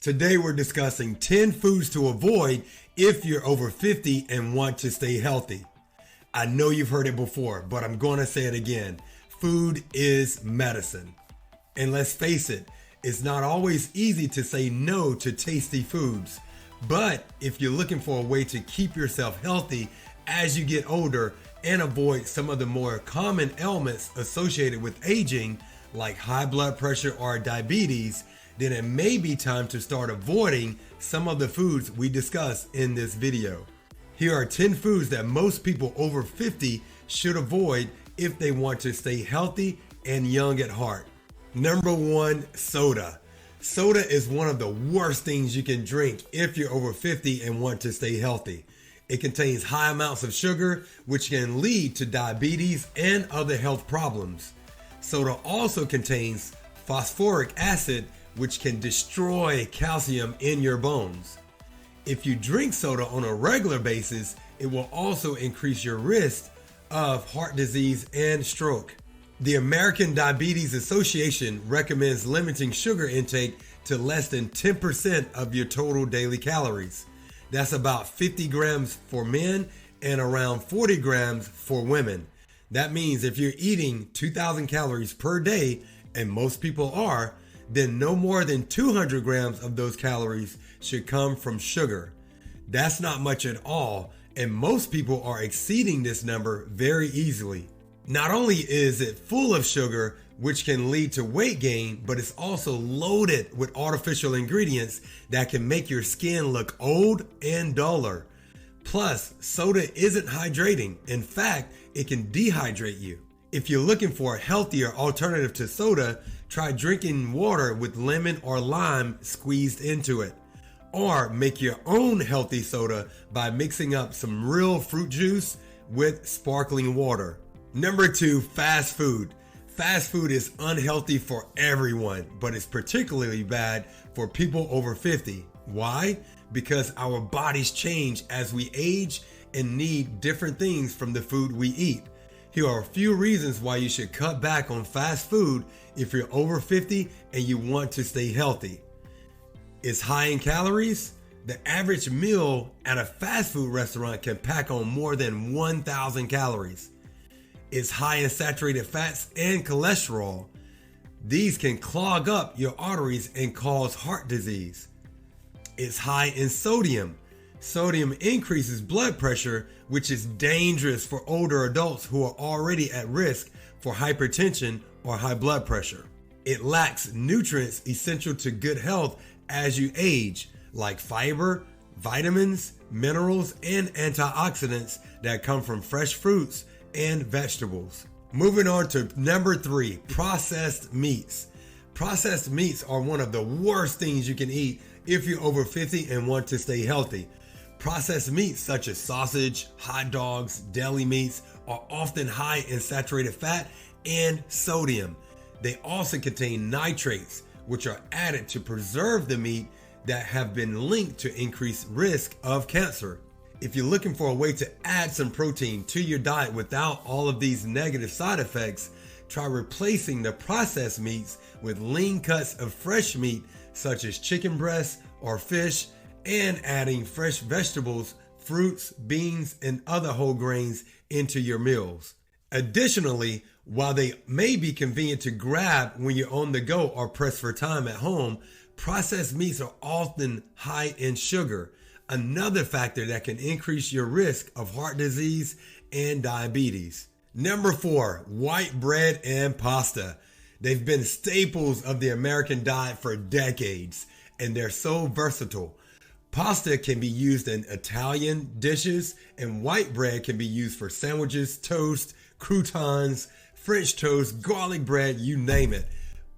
Today we're discussing 10 foods to avoid if you're over 50 and want to stay healthy. I know you've heard it before, but I'm going to say it again. Food is medicine. And let's face it, it's not always easy to say no to tasty foods. But if you're looking for a way to keep yourself healthy as you get older and avoid some of the more common ailments associated with aging, like high blood pressure or diabetes, then it may be time to start avoiding some of the foods we discuss in this video. Here are 10 foods that most people over 50 should avoid if they want to stay healthy and young at heart. Number 1, soda. Soda is one of the worst things you can drink if you're over 50 and want to stay healthy. It contains high amounts of sugar, which can lead to diabetes and other health problems. Soda also contains phosphoric acid, which can destroy calcium in your bones. If you drink soda on a regular basis, it will also increase your risk of heart disease and stroke. The American Diabetes Association recommends limiting sugar intake to less than 10% of your total daily calories. That's about 50 grams for men and around 40 grams for women. That means if you're eating 2,000 calories per day, and most people are, then no more than 200 grams of those calories should come from sugar. That's not much at all, and most people are exceeding this number very easily. Not only is it full of sugar, which can lead to weight gain, but it's also loaded with artificial ingredients that can make your skin look old and duller. Plus, soda isn't hydrating. In fact, it can dehydrate you. If you're looking for a healthier alternative to soda, try drinking water with lemon or lime squeezed into it. Or make your own healthy soda by mixing up some real fruit juice with sparkling water. Number 2, fast food. Fast food is unhealthy for everyone, but it's particularly bad for people over 50. Why? Because our bodies change as we age and need different things from the food we eat. Here are a few reasons why you should cut back on fast food if you're over 50 and you want to stay healthy. It's high in calories. The average meal at a fast food restaurant can pack on more than 1,000 calories. It's high in saturated fats and cholesterol. These can clog up your arteries and cause heart disease. It's high in sodium. Sodium increases blood pressure, which is dangerous for older adults who are already at risk for hypertension or high blood pressure. It lacks nutrients essential to good health as you age, like fiber, vitamins, minerals, and antioxidants that come from fresh fruits and vegetables. Moving on to number 3, processed meats. Processed meats are one of the worst things you can eat if you're over 50 and want to stay healthy. Processed meats such as sausage, hot dogs, deli meats are often high in saturated fat and sodium. They also contain nitrates, which are added to preserve the meat that have been linked to increased risk of cancer. If you're looking for a way to add some protein to your diet without all of these negative side effects, try replacing the processed meats with lean cuts of fresh meat such as chicken breast or fish, and adding fresh vegetables, fruits, beans, and other whole grains into your meals. Additionally, while they may be convenient to grab when you're on the go or pressed for time at home, processed meats are often high in sugar, another factor that can increase your risk of heart disease and diabetes. Number 4, white bread and pasta. They've been staples of the American diet for decades, and they're so versatile. Pasta can be used in Italian dishes, and white bread can be used for sandwiches, toast, croutons, French toast, garlic bread, you name it.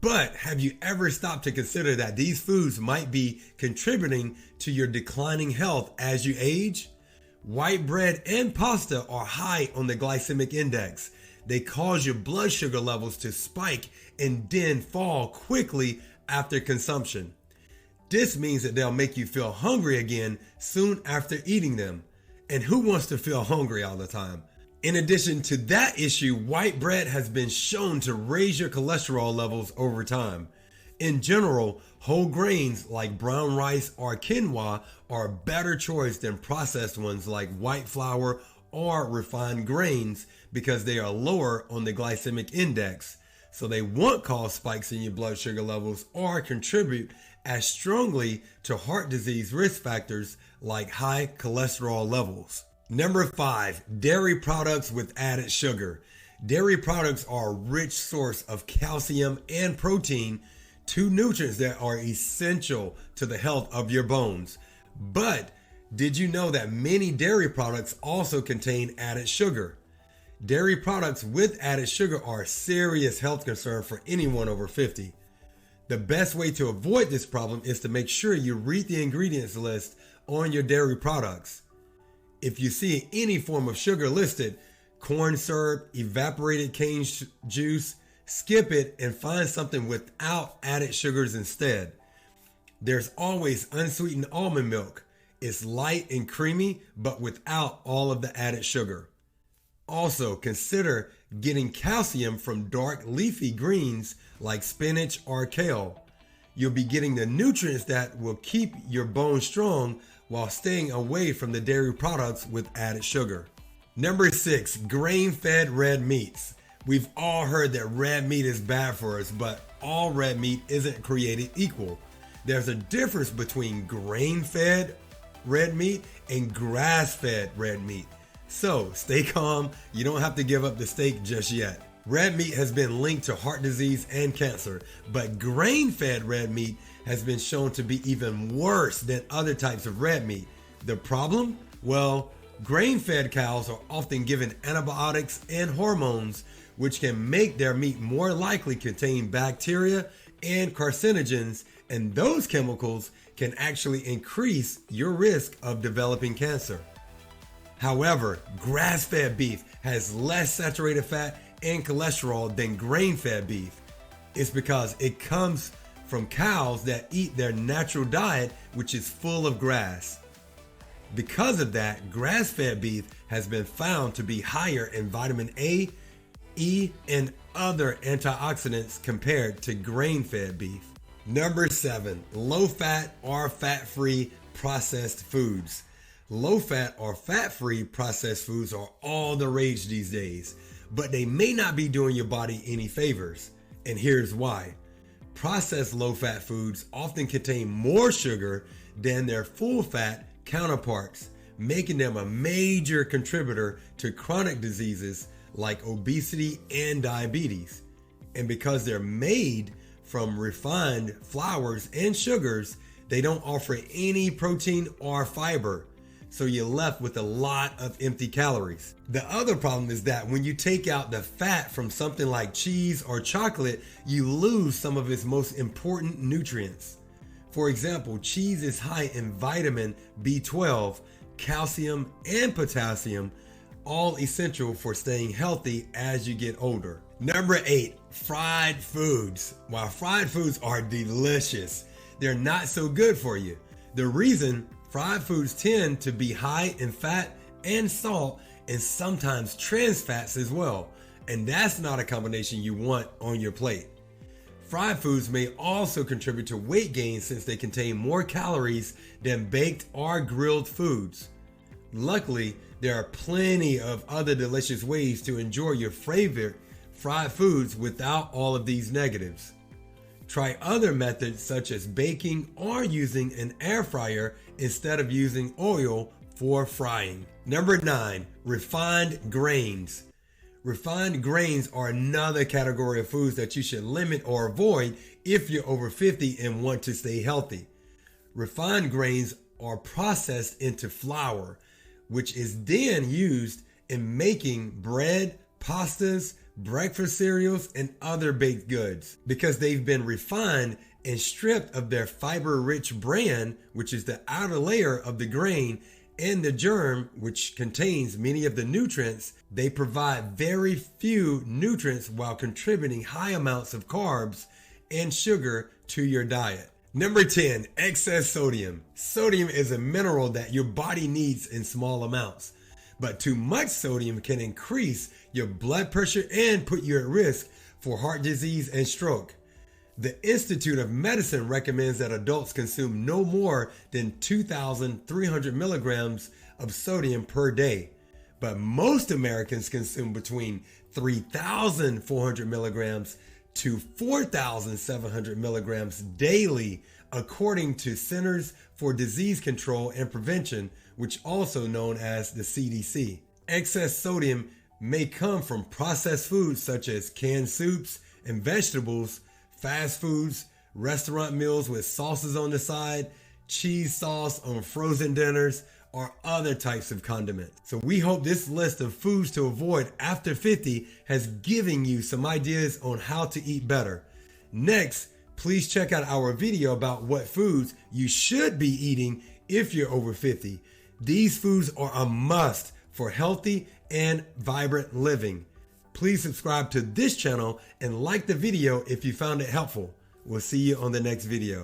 But have you ever stopped to consider that these foods might be contributing to your declining health as you age? White bread and pasta are high on the glycemic index. They cause your blood sugar levels to spike and then fall quickly after consumption. This means that they'll make you feel hungry again soon after eating them. And who wants to feel hungry all the time? In addition to that issue, white bread has been shown to raise your cholesterol levels over time. In general, whole grains like brown rice or quinoa are a better choice than processed ones like white flour or refined grains because they are lower on the glycemic index, so they won't cause spikes in your blood sugar levels or contribute as strongly to heart disease risk factors like high cholesterol levels. Number 5, dairy products with added sugar. Dairy products are a rich source of calcium and protein, two nutrients that are essential to the health of your bones. But did you know that many dairy products also contain added sugar? Dairy products with added sugar are a serious health concern for anyone over 50. The best way to avoid this problem is to make sure you read the ingredients list on your dairy products. If you see any form of sugar listed, corn syrup, evaporated cane juice, skip it and find something without added sugars instead. There's always unsweetened almond milk. It's light and creamy, but without all of the added sugar. Also, consider getting calcium from dark leafy greens like spinach or kale. You'll be getting the nutrients that will keep your bones strong while staying away from the dairy products with added sugar. Number 6, grain-fed red meats. We've all heard that red meat is bad for us, but all red meat isn't created equal. There's a difference between grain-fed red meat and grass-fed red meat. So stay calm, you don't have to give up the steak just yet. Red meat has been linked to heart disease and cancer, but grain-fed red meat has been shown to be even worse than other types of red meat. The problem? Well, grain-fed cows are often given antibiotics and hormones, which can make their meat more likely contain bacteria and carcinogens, and those chemicals can actually increase your risk of developing cancer. However, grass-fed beef has less saturated fat and cholesterol than grain-fed beef. It's because it comes from cows that eat their natural diet, which is full of grass. Because of that, grass-fed beef has been found to be higher in vitamin A, E, and other antioxidants compared to grain-fed beef. Number 7, low-fat or fat-free processed foods. Low-fat or fat-free processed foods are all the rage these days, but they may not be doing your body any favors. And here's why. Processed low-fat foods often contain more sugar than their full-fat counterparts, making them a major contributor to chronic diseases like obesity and diabetes. And because they're made from refined flours and sugars, they don't offer any protein or fiber, so you're left with a lot of empty calories. The other problem is that when you take out the fat from something like cheese or chocolate, you lose some of its most important nutrients. For example, cheese is high in vitamin B12, calcium, and potassium, all essential for staying healthy as you get older. Number 8, fried foods. While fried foods are delicious, they're not so good for you. The reason: fried foods tend to be high in fat and salt and sometimes trans fats as well, and that's not a combination you want on your plate. Fried foods may also contribute to weight gain since they contain more calories than baked or grilled foods. Luckily, there are plenty of other delicious ways to enjoy your favorite fried foods without all of these negatives. Try other methods such as baking or using an air fryer instead of using oil for frying. Number 9, refined grains. Refined grains are another category of foods that you should limit or avoid if you're over 50 and want to stay healthy. Refined grains are processed into flour, which is then used in making bread, pastas, breakfast cereals, and other baked goods. Because they've been refined and stripped of their fiber-rich bran, which is the outer layer of the grain, and the germ, which contains many of the nutrients, they provide very few nutrients while contributing high amounts of carbs and sugar to your diet. Number 10, excess sodium. Sodium is a mineral that your body needs in small amounts, but too much sodium can increase your blood pressure and put you at risk for heart disease and stroke. The Institute of Medicine recommends that adults consume no more than 2,300 milligrams of sodium per day, but most Americans consume between 3,400 milligrams to 4,700 milligrams daily, according to Centers for Disease Control and Prevention, which also known as the CDC. Excess sodium may come from processed foods such as canned soups and vegetables, fast foods, restaurant meals with sauces on the side, cheese sauce on frozen dinners, or other types of condiments. So we hope this list of foods to avoid after 50 has given you some ideas on how to eat better. Next, please check out our video about what foods you should be eating if you're over 50. These foods are a must for healthy and vibrant living. Please subscribe to this channel and like the video if you found it helpful. We'll see you on the next video.